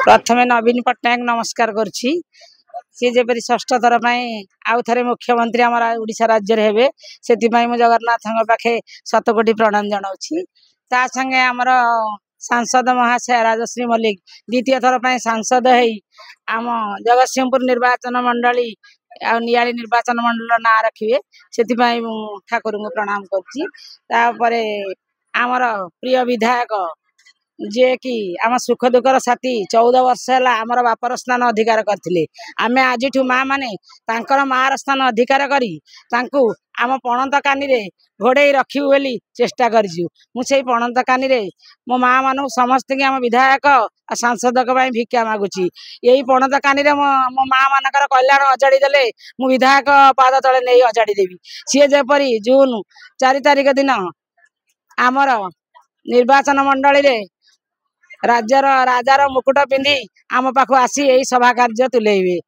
प्रथमे नवीन पट्टनायक नमस्कार करुच्ची सी जेपरी षष्ठ थर आउ थे मुख्यमंत्री आम ओडिशा राज्य हेबे से जगन्नाथ पाखे 7 कोटी प्रणाम जनाऊँगी ता संगे आमर सांसद महाशय राजश्री मल्लिक द्वितीय थर सांसद आम जगतसिंहपुर निर्वाचन मंडली नियाली निर्वाचन मंडल ना रखिए से ठाकुर को प्रणाम कर आमर प्रिय विधायक जे कि आम सुख दुखर साथी 14 वर्ष है आमर बापर स्थान अधिकार करते आमे आज माँ माने मार स्थान अधिकार करी आम पणत कानी घोड़े रखी बोली चेष्टा करूँ पणत कानी मो माँ मान समस्त की आम विधायक सांसद भिक्षा मागुची यही पणत कानी मो माँ मानकर कल्याण अजाड़ी देले मु विधायक पाद तले नहीं अजाड़ी देवी सी जेपरी जून 4 तारिख दिन आमर निर्वाचन मंडली रे राजार मुकुट पिंधि आम पाखु आसी यही सभा कार्य तुलेबे।